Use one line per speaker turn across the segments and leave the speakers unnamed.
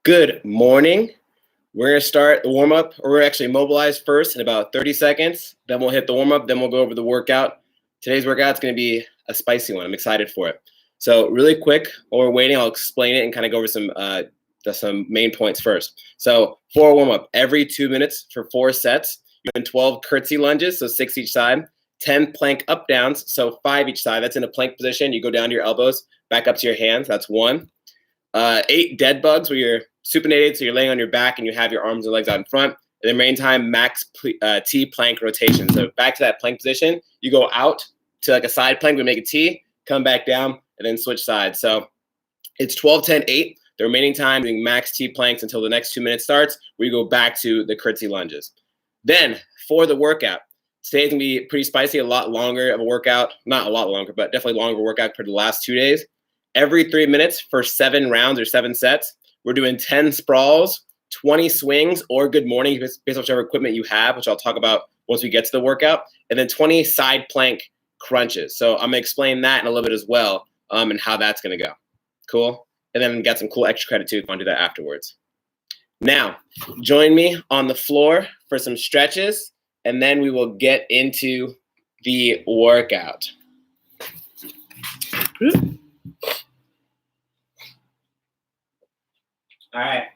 Good morning. We're going to start the warm-up, or we're actually mobilize first in about 30 seconds. Then we'll hit the warm-up, then we'll go over the workout. Today's workout is going to be a spicy one. I'm excited for it. So really quick, while we're waiting, I'll explain it and kind of go over some main points first. So for a warm-up, every 2 minutes for 4 sets, you're doing 12 curtsey lunges, so 6 each side, 10 plank up downs, so 5 each side. That's in a plank position. You go down to your elbows, back up to your hands. That's 1. 8 dead bugs where you're supinated, so you're laying on your back and you have your arms and legs out in front. And then remaining time, max T plank rotation. So back to that plank position, you go out to like a side plank, we make a T, come back down, and then switch sides. So it's 12, 10, 8. The remaining time doing max T planks until the next 2 minutes starts, we go back to the curtsey lunges. Then for the workout, today's gonna be pretty spicy, a lot longer of a workout. Not a lot longer, but definitely longer workout compared to the last 2 days. Every 3 minutes for 7 rounds or 7 sets, we're doing 10 sprawls, 20 swings or good morning, based on whichever equipment you have, which I'll talk about once we get to the workout, and then 20 side plank crunches. So I'm gonna explain that in a little bit as well, and how that's gonna go. Cool? And then get some cool extra credit too if you want to do that afterwards. Now, join me on the floor for some stretches, and then we will get into the workout. All right,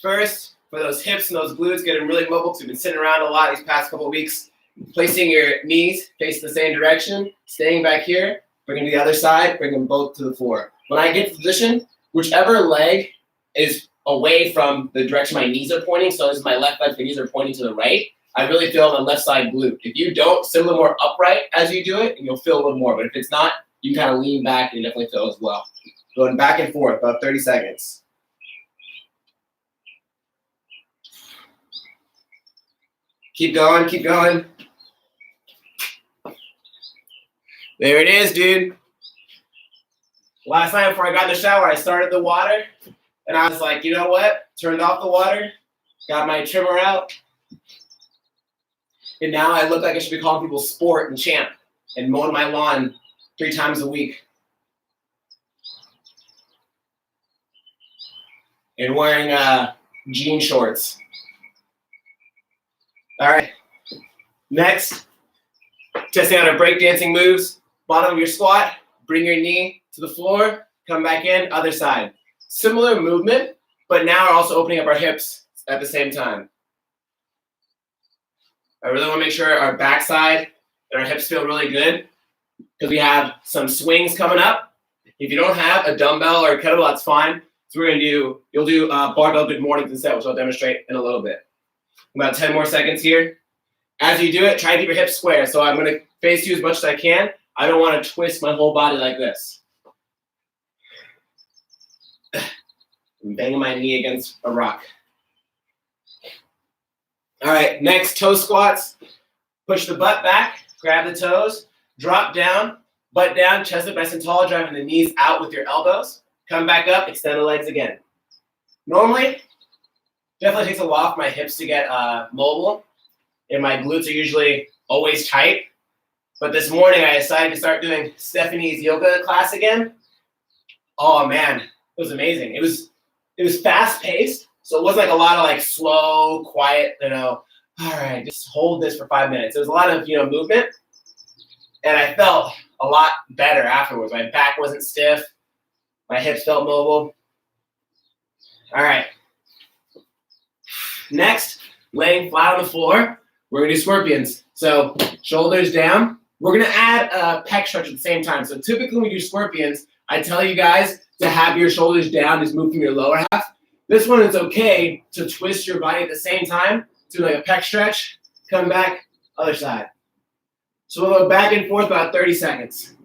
first, for those hips and those glutes, getting really mobile because we've been sitting around a lot these past couple of weeks. Placing your knees facing the same direction, staying back here, bringing to the other side, bring them both to the floor. When I get to position, whichever leg is away from the direction my knees are pointing, so this is my left leg, the knees are pointing to the right, I really feel the left side glute. If you don't, sit a little more upright as you do it, and you'll feel a little more. But if it's not, you can kind of lean back and you definitely feel as well. Going back and forth, about 30 seconds. Keep going, keep going. There it is, dude. Last night before I got in the shower, I started the water, and I was like, you know what? Turned off the water, got my trimmer out, and now I look like I should be calling people sport and champ and mowing my lawn 3 times a week. And wearing jean shorts. All right, next, testing out our breakdancing moves. Bottom of your squat, bring your knee to the floor, come back in, other side. Similar movement, but now we're also opening up our hips at the same time. I really want to make sure our backside and our hips feel really good because we have some swings coming up. If you don't have a dumbbell or a kettlebell, that's fine. So you'll do barbell good mornings instead, which I'll demonstrate in a little bit. About 10 more seconds here. As you do it, try to keep your hips square. So I'm going to face you as much as I can. I don't want to twist my whole body like this. I'm banging my knee against a rock. All right, next, toe squats. Push the butt back, grab the toes, drop down, butt down, chest up nice and tall, driving the knees out with your elbows. Come back up, extend the legs again. Normally, definitely takes a while for my hips to get mobile, and my glutes are usually always tight. But this morning I decided to start doing Stephanie's yoga class again. Oh man, it was amazing. It was fast paced, so it wasn't like a lot of like slow, quiet, all right, just hold this for 5 minutes. There was a lot of movement, and I felt a lot better afterwards. My back wasn't stiff, my hips felt mobile. All right. Next, laying flat on the floor, we're gonna do scorpions. So shoulders down. We're gonna add a pec stretch at the same time. So typically when we do scorpions, I tell you guys to have your shoulders down, just move from your lower half. This one, it's okay to twist your body at the same time. Do like a pec stretch, come back, other side. So we'll go back and forth about 30 seconds.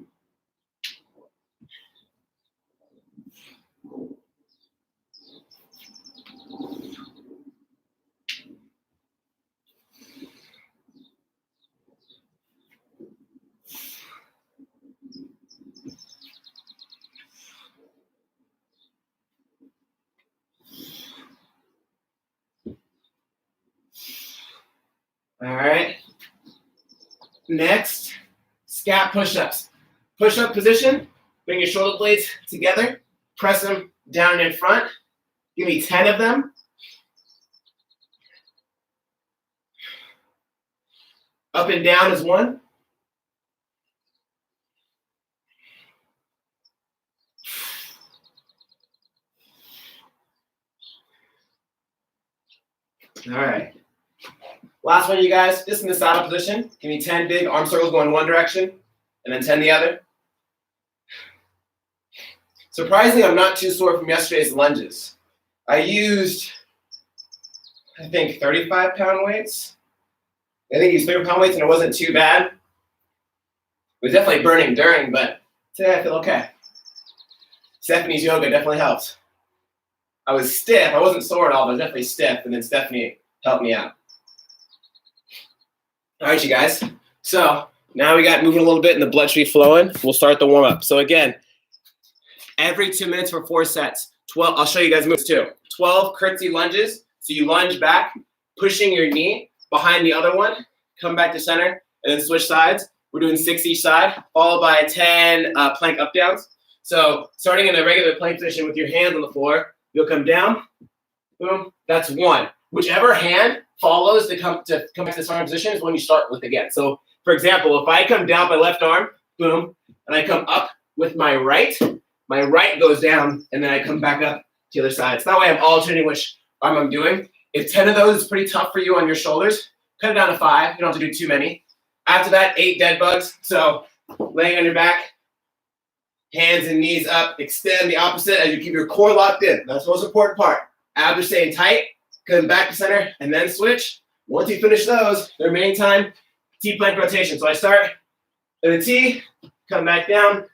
All right. Next, scat push-ups. Push-up position, bring your shoulder blades together, press them down in front, Give me 10 of them. Up and down is 1. All right. Last one, you guys. Just in the saddle position. Give me 10 big arm circles going one direction, and then 10 the other. Surprisingly, I'm not too sore from yesterday's lunges. I used, I think, 35-pound weights. I think I used 30-pound weights, and it wasn't too bad. It was definitely burning during, but today I feel okay. Stephanie's yoga definitely helped. I was stiff. I wasn't sore at all, but I was definitely stiff, and then Stephanie helped me out. All right, you guys. So now we got moving a little bit and the blood should be flowing. We'll start the warm-up. So again, every 2 minutes for 4 sets. 12. I'll show you guys moves too. 12 curtsey lunges. So you lunge back, pushing your knee behind the other one. Come back to center, and then switch sides. We're doing 6 each side, followed by 10 plank up downs. So starting in a regular plank position with your hands on the floor, you'll come down, boom, that's 1. Whichever hand follows to come back to this arm position is when you start with again. So for example, if I come down my left arm, boom, and I come up with my right goes down, and then I come back up to the other side. So that way I'm alternating which arm I'm doing. If 10 of those is pretty tough for you on your shoulders, cut it down to 5. You don't have to do too many. After that, 8 dead bugs. So laying on your back, hands and knees up, extend the opposite as you keep your core locked in. That's the most important part. Abs are staying tight, come back to center, and then switch. Once you finish those, the remaining time, T-plank rotation. So I start in a T, come back down,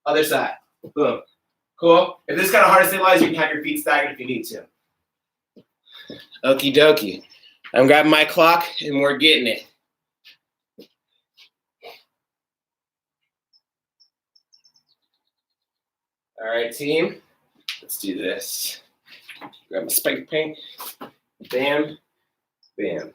other side. Boom. Cool. If this is kind of hard to stabilize, you can have your feet staggered if you need to. Okie dokie. I'm grabbing my clock, and we're getting it. All right, team. Let's do this. Grab my spike paint. Bam. Bam.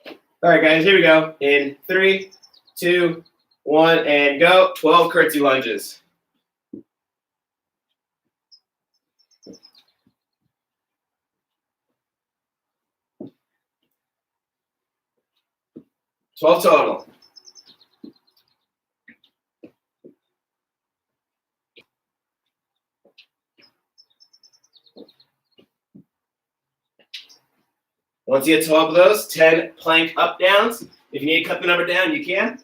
All right, guys, here we go. In 3, 2, 1, and go. 12 curtsey lunges. $12 total. Once you get 12 of those, 10 plank up downs. If you need to cut the number down, you can.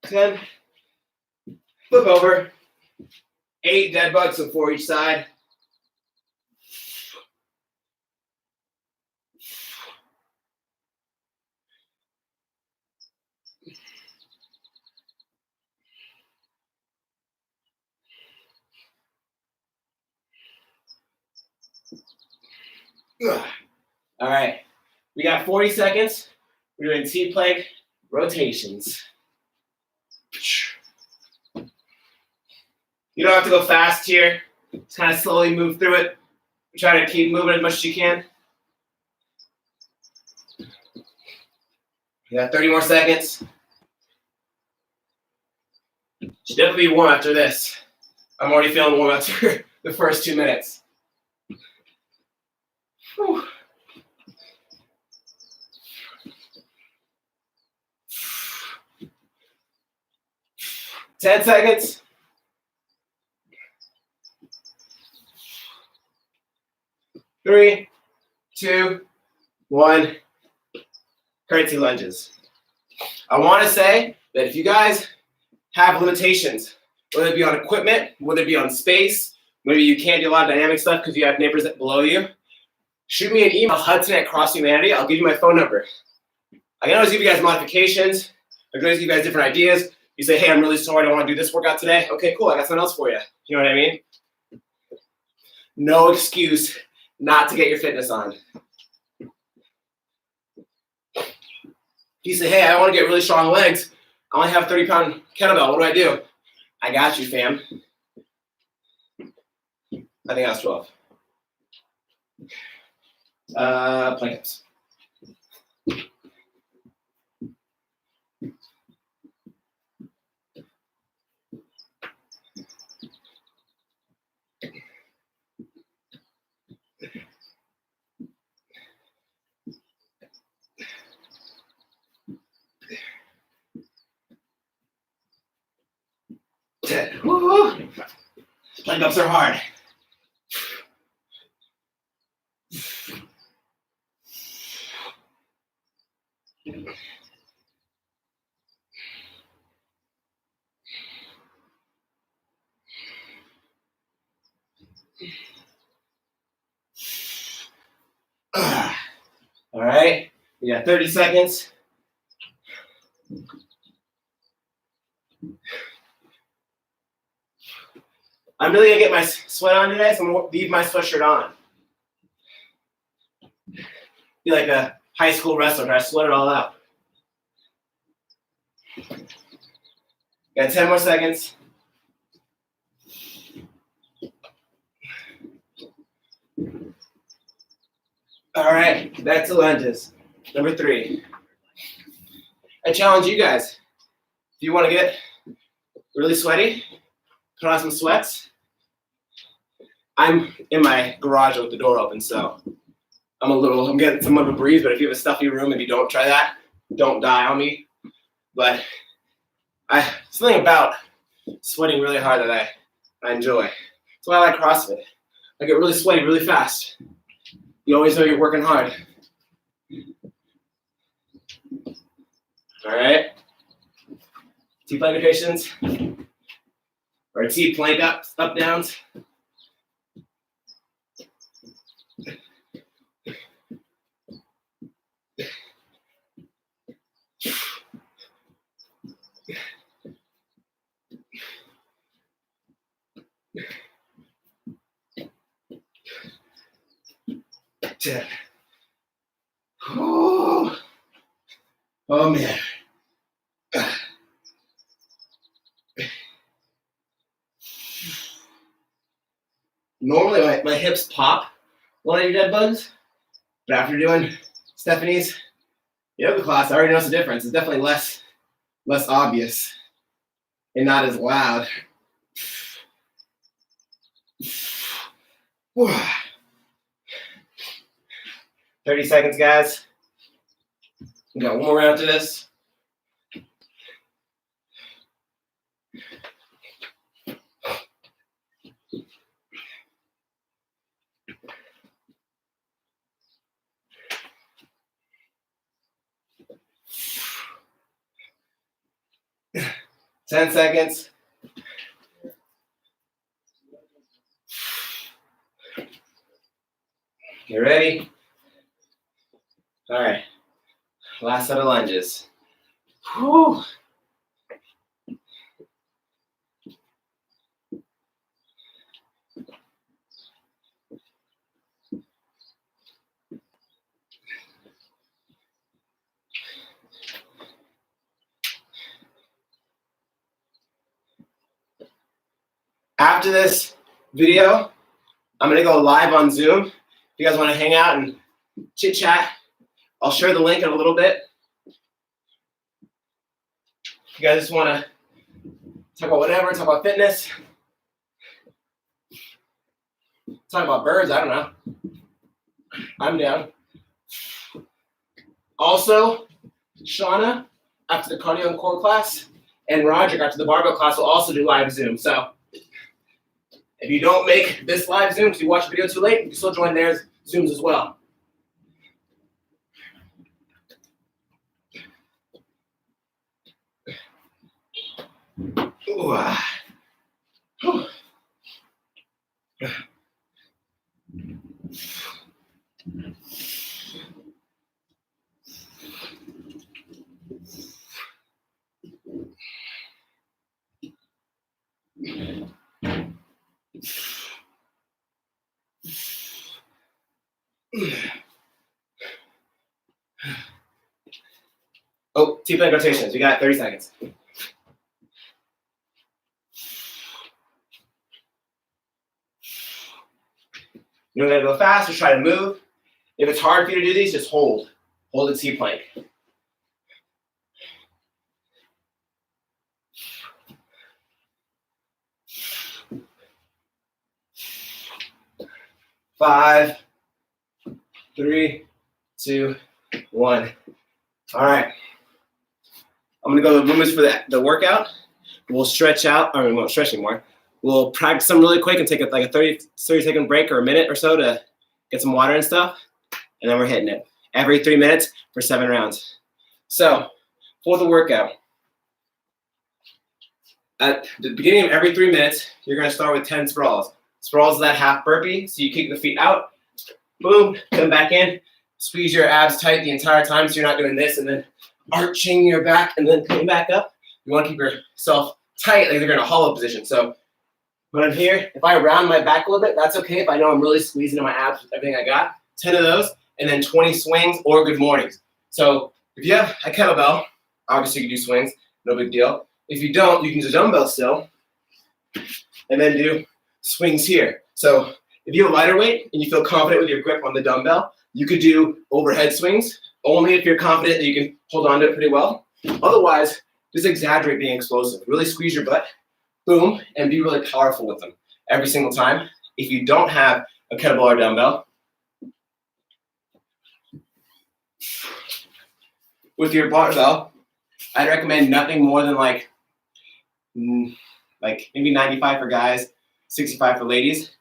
Then flip over. 8 dead bugs, so 4 each side. All right, we got 40 seconds. We're doing T-plank rotations. You don't have to go fast here. Just kind of slowly move through it. Try to keep moving as much as you can. You got 30 more seconds. Should definitely be warm after this. I'm already feeling warm after the first 2 minutes. Whew. Ten seconds. 3, 2, 1. Curtsey lunges. I want to say that if you guys have limitations, whether it be on equipment, whether it be on space, maybe you can't do a lot of dynamic stuff because you have neighbors that below you, shoot me an email, Hudson@CrossHumanity. I'll give you my phone number. I can always give you guys modifications. I can always give you guys different ideas. You say, hey, I'm really sorry, I don't want to do this workout today. Okay, cool, I got something else for you. You know what I mean? No excuse not to get your fitness on. You say, hey, I want to get really strong legs. I only have a 30-pound kettlebell. What do? I got you, fam. I think I was 12. Plank ups. Woo-hoo. Plank ups are hard. All right, we got 30 seconds. I'm really gonna get my sweat on today, so I'm gonna leave my sweatshirt on. Be like a high school wrestler, I sweat it all out. Got 10 more seconds. All right, back to lunges. Number 3. I challenge you guys. If you want to get really sweaty, put on some sweats. I'm in my garage with the door open, so I'm getting some of a breeze, but if you have a stuffy room, maybe don't try that. Don't die on me. But something about sweating really hard that I enjoy. That's why I like CrossFit. I get really sweaty really fast. You always know you're working hard. All right. T-plank rotations. Or T-plank ups, up downs. Oh man. Normally my hips pop when I do dead bugs, but after doing Stephanie's yoga class, I already noticed the difference. It's definitely less obvious and not as loud. 30 seconds, guys. We got one more round to this. Ten seconds. Get ready. All right. Last set of lunges. Whew. After this video, I'm going to go live on Zoom. If you guys want to hang out and chit chat, I'll share the link in a little bit. If you guys just want to talk about whatever, talk about fitness, talk about birds, I don't know. I'm down. Also, Shauna, after the cardio and core class, and Roger, after the barbell class, will also do live Zoom. So if you don't make this live Zoom because you watch the video too late, you can still join their Zooms as well. Ooh, Oh, T-plank rotations. We got 30 seconds. don't gotta go fast, just try to move. If it's hard for you to do these, just hold. Hold at C-plank. Five, 3, 2, 1. All right. I'm gonna go to the movements for the workout. We'll stretch out, or we won't stretch anymore. We'll practice them really quick and take like a 30-second break or a minute or so to get some water and stuff. And then we're hitting it every 3 minutes for 7 rounds. So for the workout, at the beginning of every 3 minutes, you're gonna start with 10 sprawls. Sprawls is that half burpee, so you kick the feet out, boom, come back in, squeeze your abs tight the entire time so you're not doing this and then arching your back and then coming back up. You want to keep yourself tight, like you're in a hollow position. So when I'm here, if I round my back a little bit, that's okay if I know I'm really squeezing in my abs with everything I got. 10 of those, and then 20 swings or good mornings. So if you have a kettlebell, obviously you can do swings, no big deal. If you don't, you can use a dumbbell still, and then do swings here. So if you have a lighter weight and you feel confident with your grip on the dumbbell, you could do overhead swings, only if you're confident that you can hold on to it pretty well. Otherwise, just exaggerate being explosive. Really squeeze your butt, boom, and be really powerful with them every single time. If you don't have a kettlebell or dumbbell, with your barbell, I'd recommend nothing more than like maybe 95 for guys, 65 for ladies.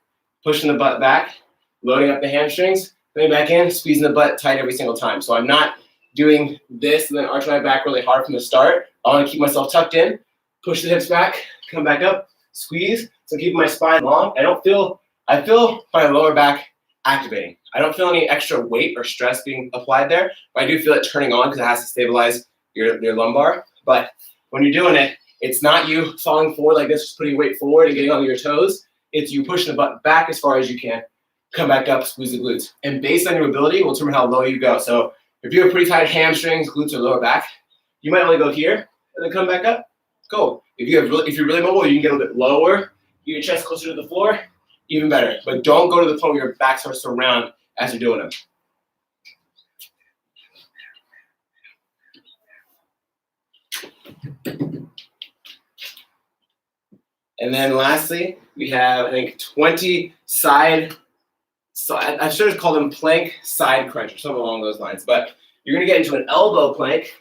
Pushing the butt back, loading up the hamstrings, coming back in, squeezing the butt tight every single time. So I'm not doing this and then arching my back really hard from the start. I want to keep myself tucked in, push the hips back, come back up, squeeze. So keeping my spine long. I feel my lower back activating. I don't feel any extra weight or stress being applied there, but I do feel it turning on because it has to stabilize your lumbar. But when you're doing it, it's not you falling forward like this, just putting weight forward and getting on your toes. It's you pushing the butt back as far as you can, come back up, squeeze the glutes. And based on your ability, will determine how low you go. So if you have pretty tight hamstrings, glutes, or lower back, you might only go here and then come back up. Cool. If you're really mobile, you can get a little bit lower, get your chest closer to the floor, even better. But don't go to the point where your back starts to round as you're doing them. And then lastly, we have, I think, 20 side, I should have called them plank side crunch or something along those lines. But you're going to get into an elbow plank.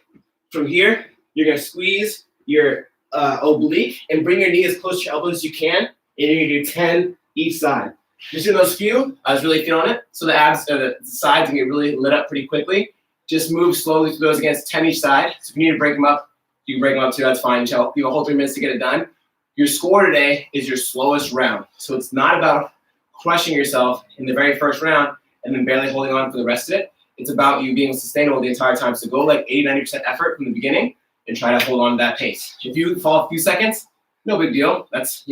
From here, you're going to squeeze your oblique and bring your knee as close to your elbow as you can. And you're going to do 10 each side. Just doing those few, I was really feeling it. So the abs, the sides can get really lit up pretty quickly. Just move slowly through those against 10 each side. So if you need to break them up, you can break them up too. That's fine. You have a whole 3 minutes to get it done. Your score today is your slowest round. So it's not about crushing yourself in the very first round and then barely holding on for the rest of it. It's about you being sustainable the entire time. So go like 80-90% effort from the beginning and try to hold on to that pace. If you fall a few seconds, no big deal. That's,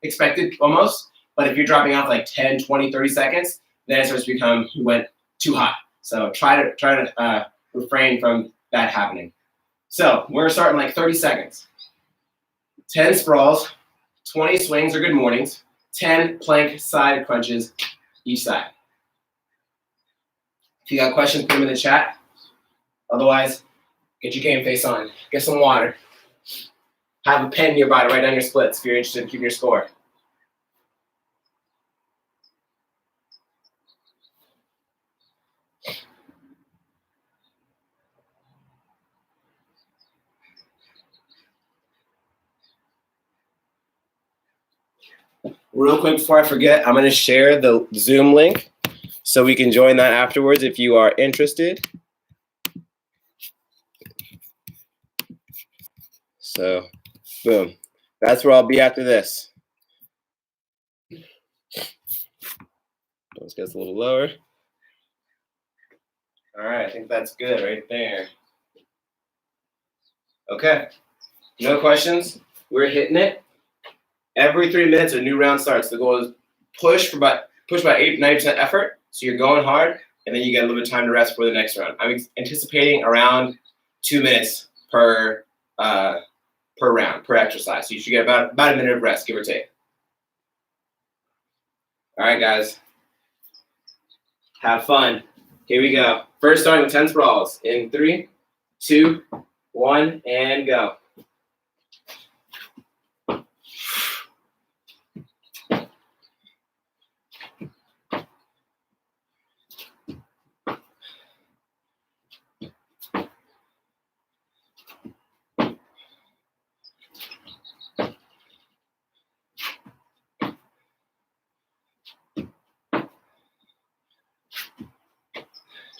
expected almost. But if you're dropping off like 10, 20, 30 seconds, then it starts to become, you went too hot. So try to refrain from that happening. So we're gonna start in like 30 seconds. 10 sprawls, 20 swings or good mornings, 10 plank side crunches each side. If you got questions, put them in the chat. Otherwise, get your game face on. Get some water. Have a pen nearby to write down your splits if you're interested in keeping your score. Real quick before I forget, I'm going to share the Zoom link so we can join that afterwards if you are interested. So, boom. That's where I'll be after this. Let's get a little lower. All right, I think that's good right there. Okay, no questions. We're hitting it. Every 3 minutes, a new round starts. The goal is push by 80-90% effort. So you're going hard, and then you get a little bit of time to rest for the next round. I'm anticipating around 2 minutes per round, per exercise. So you should get about a minute of rest, give or take. All right, guys. Have fun. Here we go. First, starting with 10 sprawls. In 3, 2, 1, and go.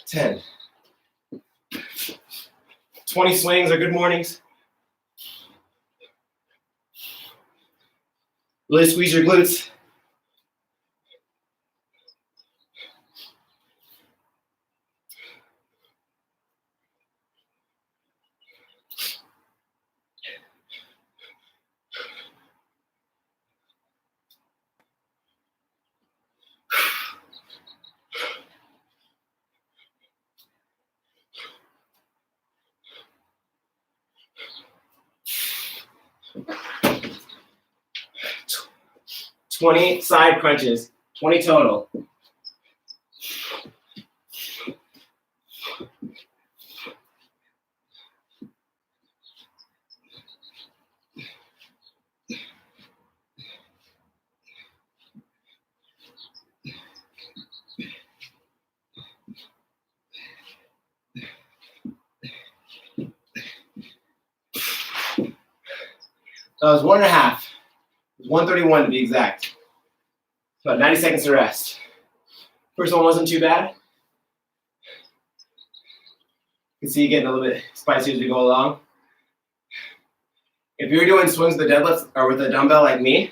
Ten. 20 swings are good mornings. Really squeeze your glutes. Twenty side crunches. 20 total. That was 1.5. 131 to be exact. About 90 seconds to rest. First one wasn't too bad. You can see you getting a little bit spicy as we go along. If you're doing swings with the deadlifts or with a dumbbell like me,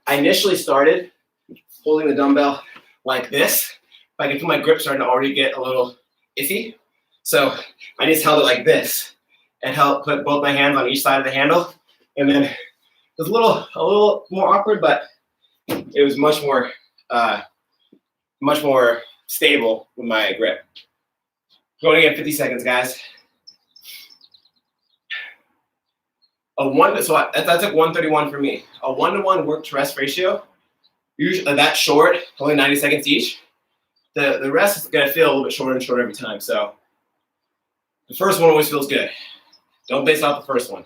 I initially started holding the dumbbell like this. But I can feel my grip starting to already get a little iffy. So I just held it like this and put both my hands on each side of the handle. And then it was a little more awkward, but it was much more stable with my grip. Going again, 50 seconds, guys. So that took 131 for me. A 1-to-1 work to rest ratio, usually that short, only 90 seconds each. The rest is gonna feel a little bit shorter and shorter every time. So the first one always feels good. Don't base off the first one.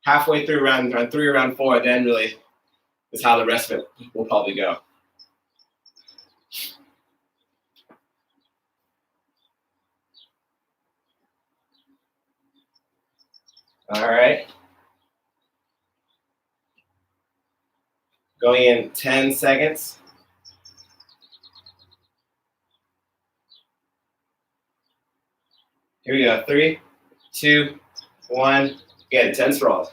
Halfway through round 3 or round 4, then really is how the rest of it will probably go. All right. Going in 10 seconds. Here we go. 3, 2, 1. Again, 10 sprawls.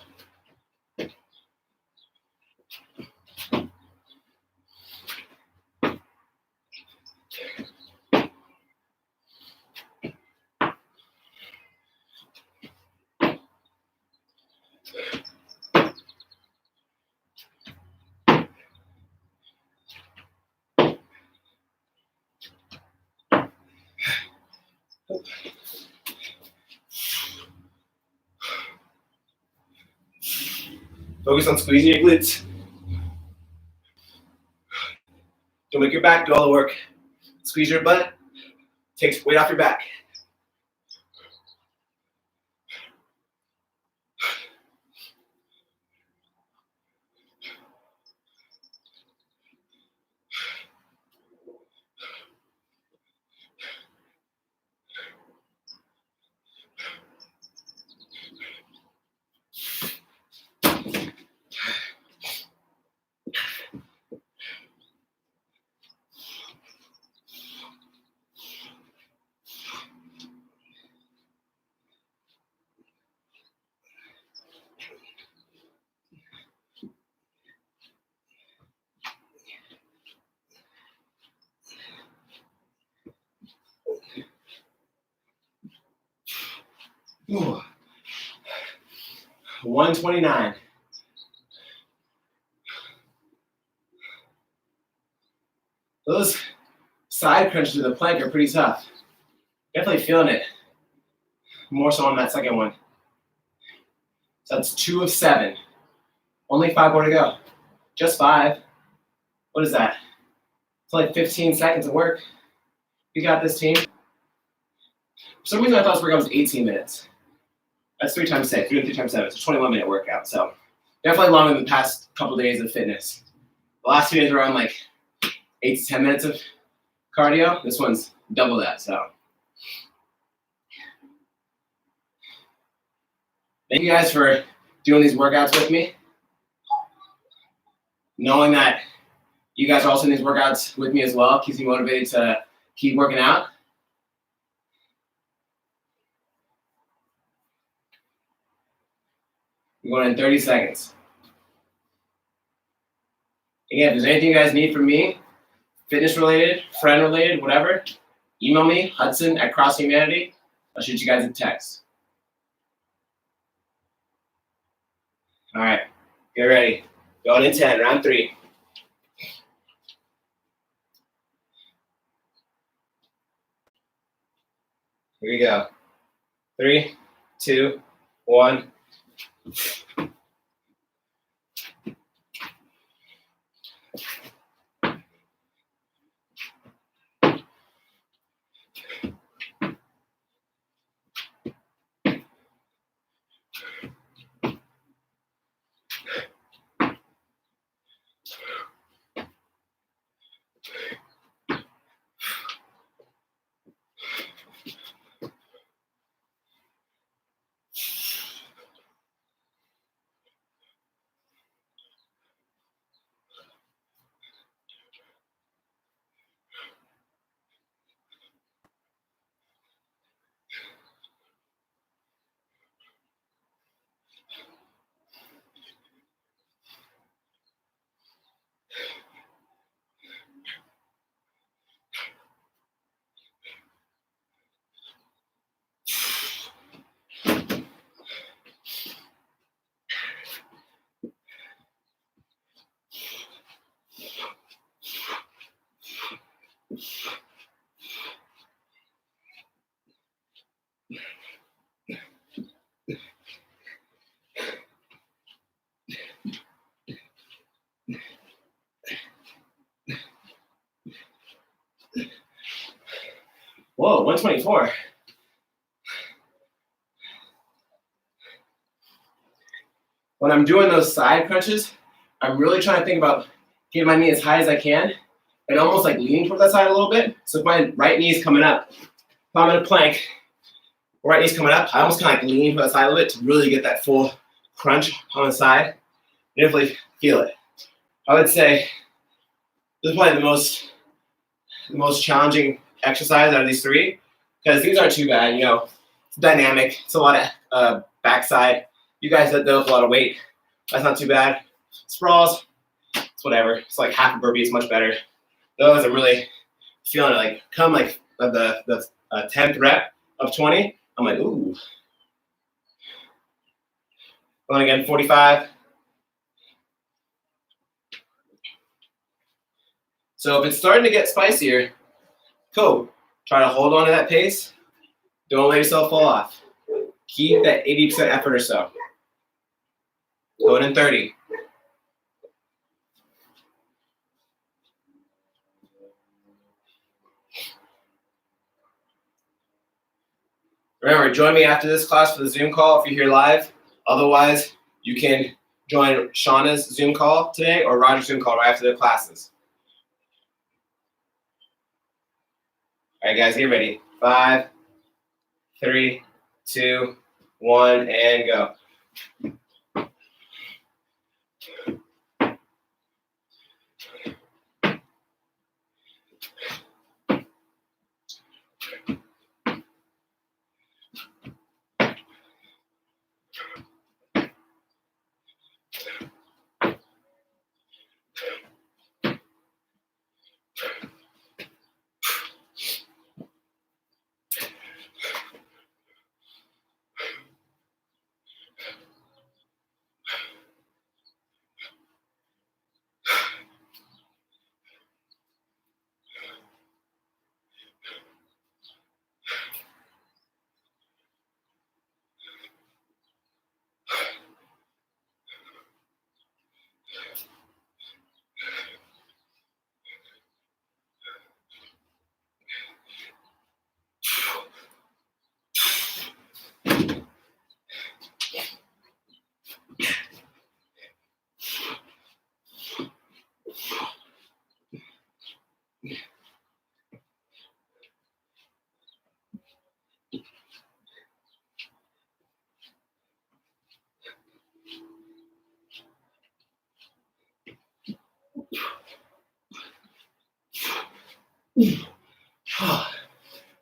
Focus on squeezing your glutes. Don't make your back do all the work. Squeeze your butt. Takes weight off your back. Ooh. 129. Those side crunches to the plank are pretty tough. Definitely feeling it. More so on that second one. So that's 2 of 7. Only 5 more to go. Just 5. What is that? It's like 15 seconds of work. You got this, team. For some reason, I thought this workout was 18 minutes. That's 3 times 6, 3 times 7. It's a 21-minute workout. So definitely longer than the past couple days of fitness. The last 2 days were around like 8 to 10 minutes of cardio. This one's double that. So thank you guys for doing these workouts with me. Knowing that you guys are also in these workouts with me as well keeps me motivated to keep working out. We're going in 30 seconds. Again, if there's anything you guys need from me, fitness related, friend related, whatever, email me, Hudson@CrossFit. I'll shoot you guys a text. All right, get ready. Going in 10, round 3. Here we go. 3, 2, 1. Whoa, 124. When I'm doing those side crunches, I'm really trying to think about getting my knee as high as I can and almost like leaning towards that side a little bit. So if my right knee is coming up, if I'm in a plank, right knee's coming up, I almost kind of like lean to the side a little bit to really get that full crunch on the side. You definitely feel it. I would say this is probably the most challenging exercise out of these 3 because these aren't too bad. You know, it's dynamic. It's a lot of backside. You guys that lift a lot of weight. That's not too bad. Sprawls, it's whatever. It's like half a burpee. It's much better. Those I'm really feeling it. Like come like the 10th rep of 20. I'm like ooh. Going again 45. So if it's starting to get spicier, cool. Try to hold on to that pace. Don't let yourself fall off. Keep that 80% effort or so. Going in 30. Remember, join me after this class for the Zoom call if you're here live. Otherwise, you can join Shauna's Zoom call today or Roger's Zoom call right after the classes. All right, guys, get ready. 5, 3, 2, 1, and go.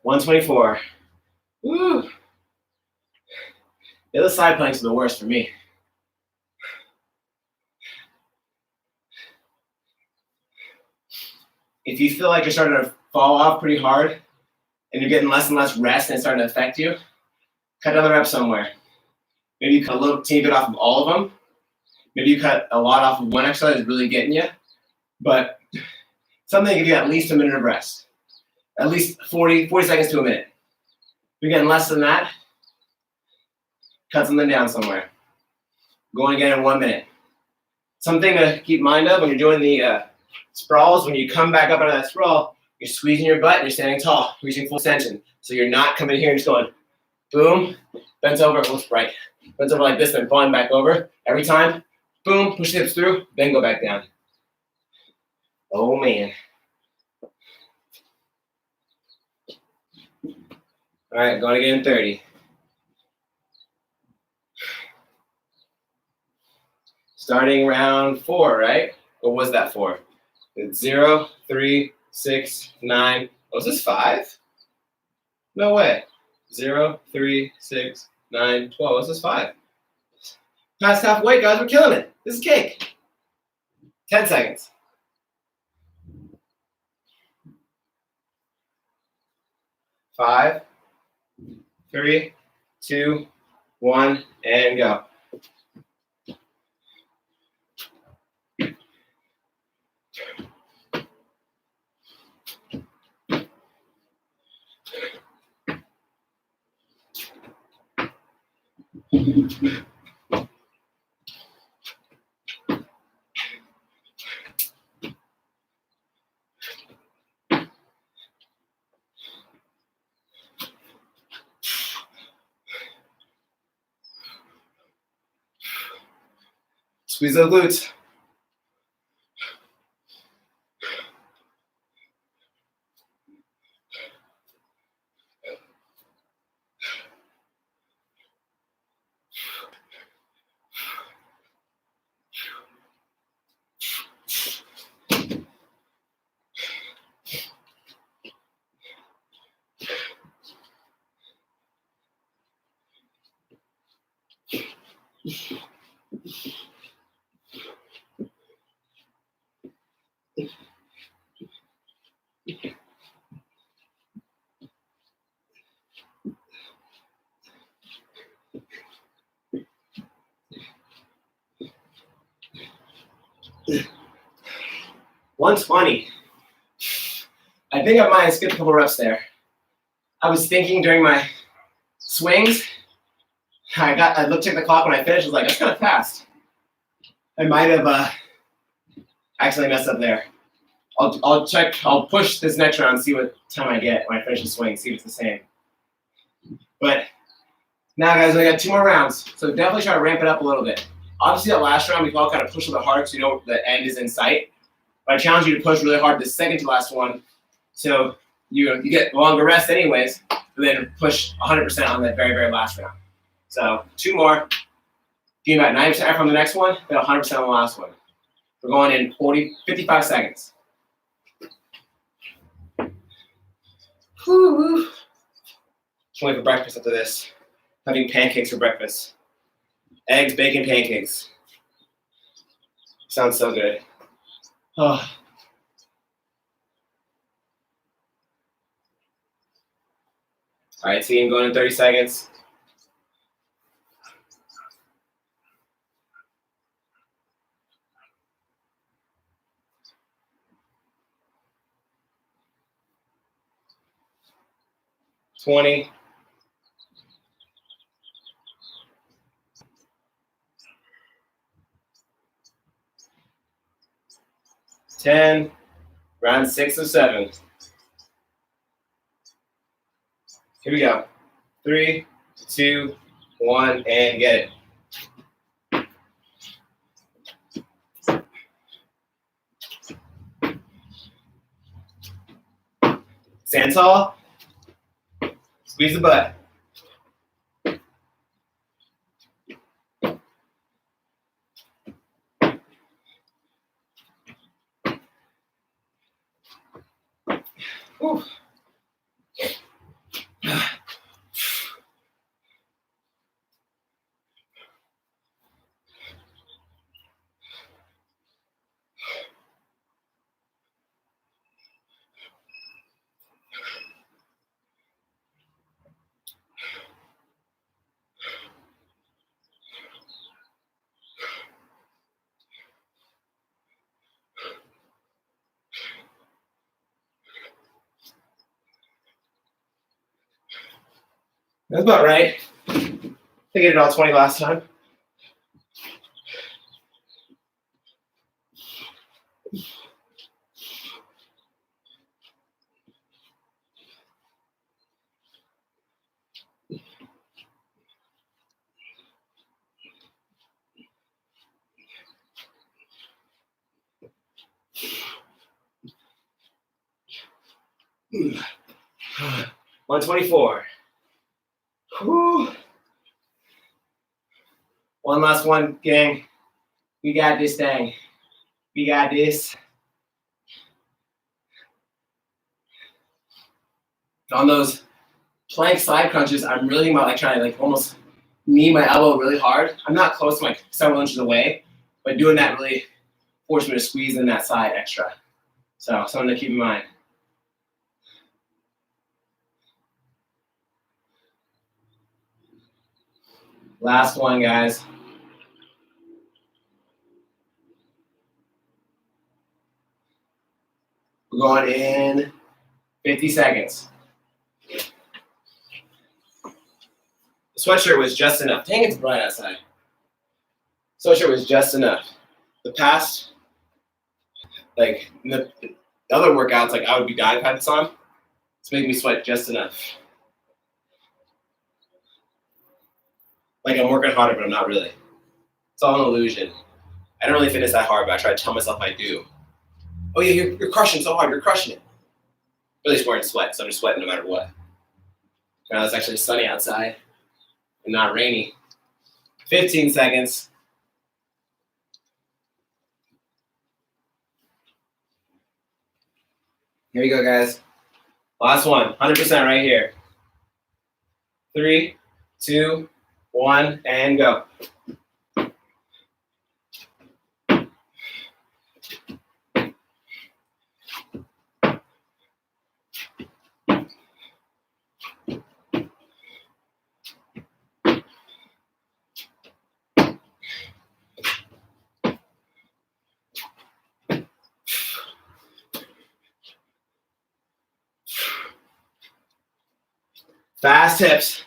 124. Woo. The other side planks are the worst for me. If you feel like you're starting to fall off pretty hard and you're getting less and less rest and it's starting to affect you, cut another rep somewhere. Maybe you cut a little teeny bit off of all of them. Maybe you cut a lot off of one exercise that's really getting you. But something to give you at least a minute of rest. At least 40 seconds to a minute. If you're getting less than that, cut something down somewhere. Going again in 1 minute. Something to keep in mind of when you're doing the sprawls, when you come back up out of that sprawl, you're squeezing your butt and you're standing tall, reaching full extension. So you're not coming here and just going, boom, bent over, looks right. Bent over like this, then falling back over. Every time, boom, push the hips through, then go back down. Oh man. All right, going again in 30. Starting round 4, right? What was that for? It's 0, 3, 6, 9. Was this 5? No way. 0, 3, 6, 9, 12. What's this 5? Past halfway, guys. We're killing it. This is cake. 10 seconds. 5, 3, 2, 1, and go. Squeeze those glutes. $120. I think I might have skipped a couple reps there. I was thinking during my swings, I looked at the clock when I finished. I was like, that's kind of fast. I might have accidentally messed up there. I'll check. I'll push this next round and see what time I get when I finish the swing. See if it's the same. But now, guys, we got 2 more rounds, so definitely try to ramp it up a little bit. Obviously, that last round we all kind of push a little hard, so you know the end is in sight. But I challenge you to push really hard the second to last one, so you get longer rest anyways, but then push 100% on that very, very last round. So 2 more. Give me about 90% effort on the next one, then 100% on the last one. We're going in 55 seconds. Whew. Can't wait for breakfast after this. Having pancakes for breakfast. Eggs, bacon, pancakes. Sounds so good. Oh. All right, team, going in 30 seconds. $20. 10, round 6 of 7. Here we go. 3, 2, 1, and get it. Stand tall. Squeeze the butt. Whew. That's about right. I think I did all 20 last time. Ooh. 124. Whew. One last one, gang. We got this thing. We got this. On those plank side crunches, I'm really thinking about like trying to like almost knee my elbow really hard. I'm not close to like several inches away, but doing that really forced me to squeeze in that side extra. So something to keep in mind. Last one, guys. We're going in 50 seconds. The sweatshirt was just enough. Dang, it's bright outside. Sweatshirt was just enough. The past, like the other workouts, like I would be dying if I had this on. It's making me sweat just enough. Like I'm working harder, but I'm not really. It's all an illusion. I don't really finish that hard, but I try to tell myself I do. Oh yeah, you're crushing so hard, you're crushing it. Really just wearing sweat, so I'm just sweating no matter what. Now it's actually sunny outside and not rainy. 15 seconds. Here we go, guys. Last one, 100% right here. 3, 2, 1, and go. Fast hips.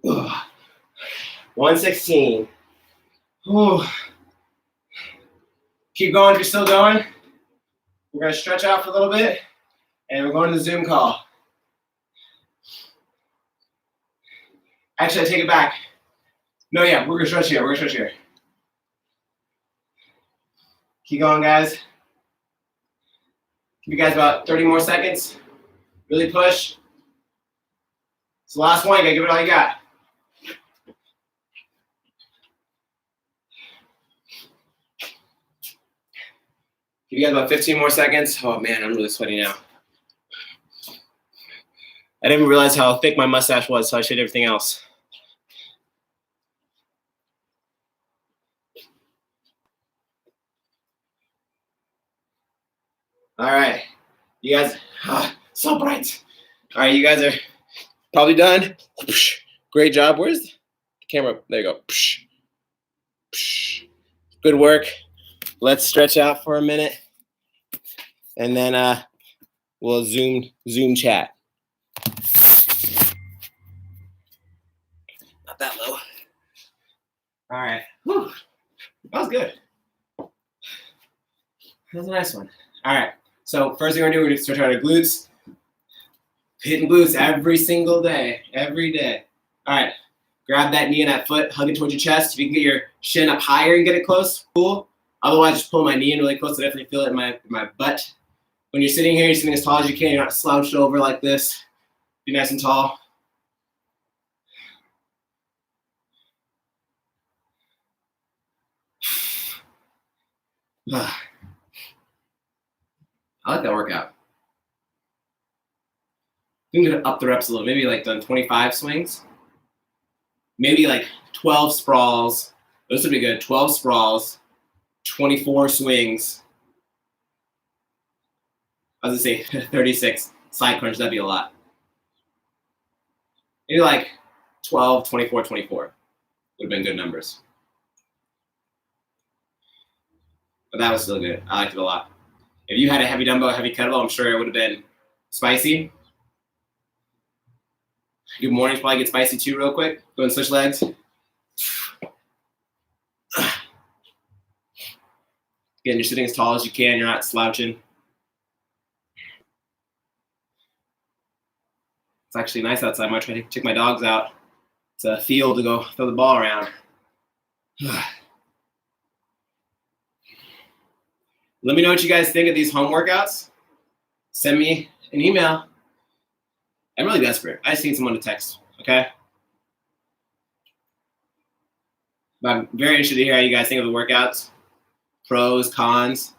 Ugh. 116. Ooh. Keep going if you're still going. We're going to stretch out for a little bit, and we're going to the Zoom call. Actually, I take it back. No, yeah, we're going to stretch here. We're going to stretch here. Keep going, guys. Give you guys about 30 more seconds. Really push. It's the last one. You got to give it all you got. Give you guys about 15 more seconds. Oh, man, I'm really sweaty now. I didn't realize how thick my mustache was, so I showed everything else. All right. You guys, so bright. All right, you guys are probably done. Great job. Where's the camera? There you go. Good work. Let's stretch out for a minute. and then we'll Zoom chat. Not that low. All right. Whew. That was good. That was a nice one. All right. So first thing we're gonna do, we're gonna start our glutes. Hitting glutes every single day, every day. All right. Grab that knee and that foot, hug it towards your chest. If you can get your shin up higher and get it close, cool. Otherwise, just pull my knee in really close. I definitely feel it in my butt. When you're sitting here, you're sitting as tall as you can. You're not slouched over like this. Be nice and tall. I like that workout. You can up the reps a little. Maybe like done 25 swings. Maybe like 12 sprawls. Those would be good. 12 sprawls, 24 swings. I was gonna say 36 side crunch. That'd be a lot. Maybe like 12, 24, 24 would have been good numbers. But that was still good. I liked it a lot. If you had a heavy dumbbell, heavy kettlebell, I'm sure it would have been spicy. Good mornings probably get spicy too real quick. Go and switch legs. Again, you're sitting as tall as you can. You're not slouching. It's actually nice outside. I might try to take my dogs out. It's a field to go throw the ball around. Let me know what you guys think of these home workouts. Send me an email. I'm really desperate. I just need someone to text, okay? But I'm very interested to hear how you guys think of the workouts. Pros, cons,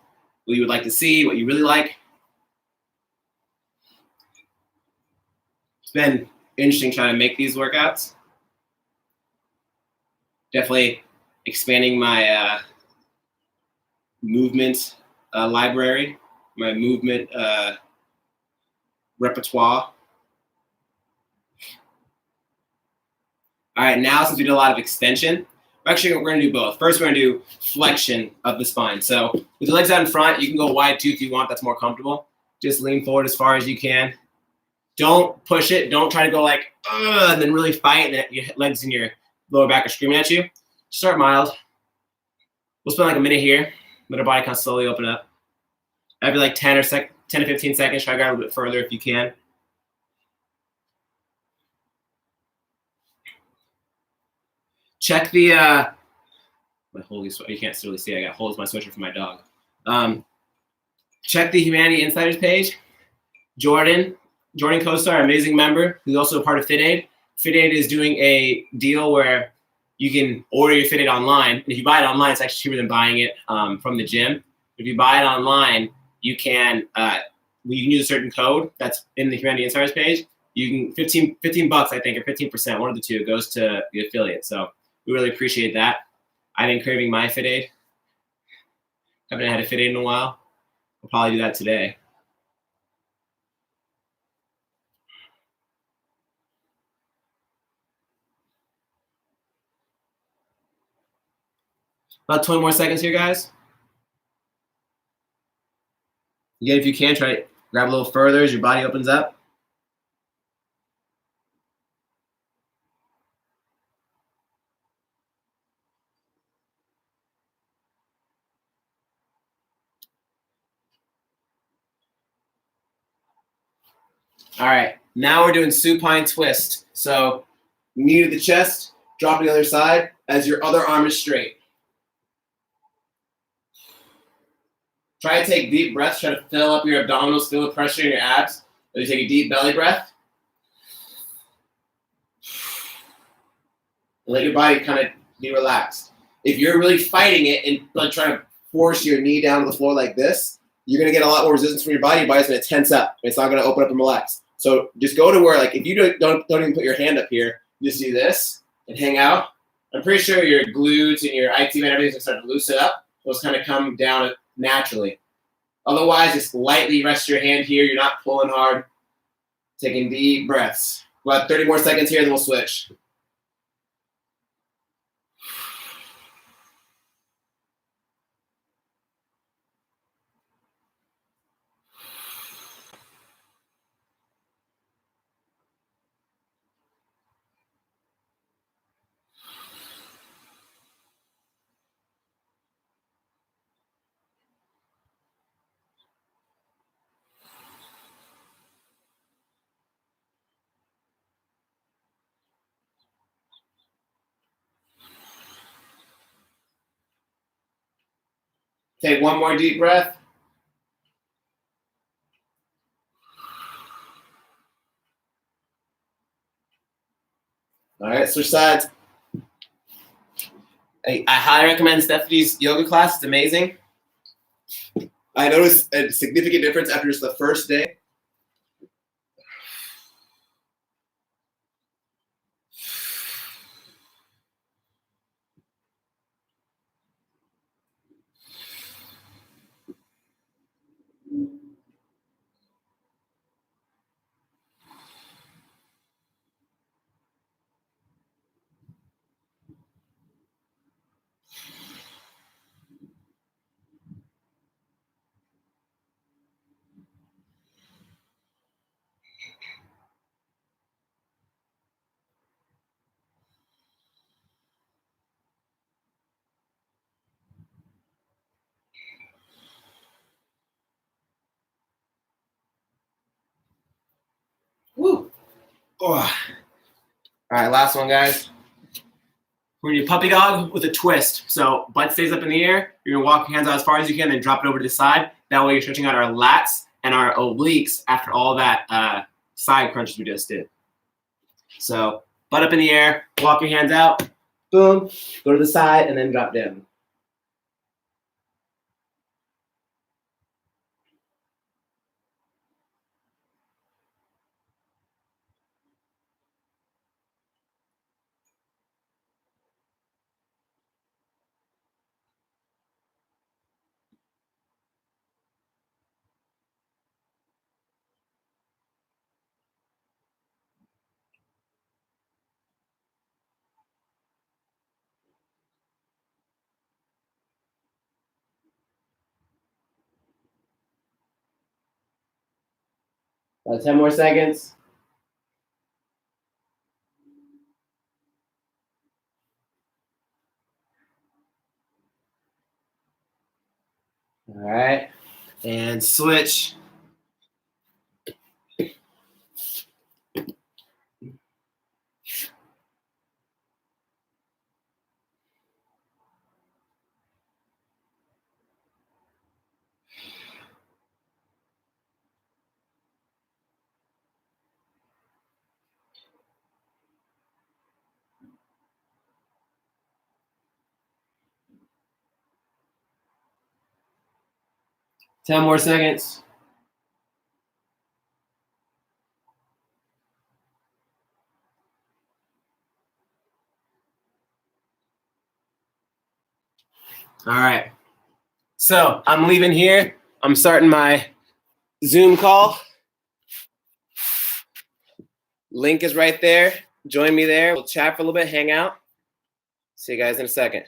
what you would like to see, what you really like. It's been interesting trying to make these workouts. Definitely expanding my movement library, my movement repertoire. All right, now since we did a lot of extension, actually we're gonna do both. First, we're gonna do flexion of the spine. So with the legs out in front, you can go wide too if you want, that's more comfortable. Just lean forward as far as you can. Don't push it, don't try to go like, and then really fight and your legs and your lower back are screaming at you. Start mild. We'll spend like a minute here, let our body kind of slowly open up. Every like 10 to 15 seconds, try to go a little bit further if you can. Check the, my holy, you can't really see, I got holes in my sweatshirt for my dog. Check the Humanity Insiders page. Jordan CoStar, amazing member, who's also a part of FitAid. FitAid is doing a deal where you can order your FitAid online. And if you buy it online, it's actually cheaper than buying it from the gym. If you buy it online, you can use a certain code that's in the Humanity Insiders page. You can $15 I think, or 15%, one of the two goes to the affiliate. So we really appreciate that. I've been craving my FitAid. Haven't had a FitAid in a while. We'll probably do that today. About 20 more seconds here, guys. Again, if you can, try to grab a little further as your body opens up. All right, now we're doing supine twist. So knee to the chest, drop to the other side as your other arm is straight. Try to take deep breaths. Try to fill up your abdominals, feel the pressure in your abs. As you take a deep belly breath. And let your body kind of be relaxed. If you're really fighting it and like trying to force your knee down to the floor like this, you're going to get a lot more resistance from your body. Your body's going to tense up. It's not going to open up and relax. So just go to where, like, if you don't even put your hand up here, just do this and hang out. I'm pretty sure your glutes and your IT and everything's going to start to loosen up. Those kind of come down naturally. Otherwise, just lightly rest your hand here. You're not pulling hard. Taking deep breaths. We'll have 30 more seconds here, then we'll switch. Take one more deep breath. All right, switch sides. I highly recommend Stephanie's yoga class. It's amazing. I noticed a significant difference after just the first day. Woo. Oh. All right, last one, guys. We're gonna do puppy dog with a twist. So butt stays up in the air. You're gonna walk your hands out as far as you can, then drop it over to the side. That way you're stretching out our lats and our obliques after all that side crunches we just did. So butt up in the air, walk your hands out, boom, go to the side, and then drop down. About 10 more seconds. All right, and switch. Ten more seconds. All right. So I'm leaving here. I'm starting my Zoom call. Link is right there. Join me there. We'll chat for a little bit, hang out. See you guys in a second.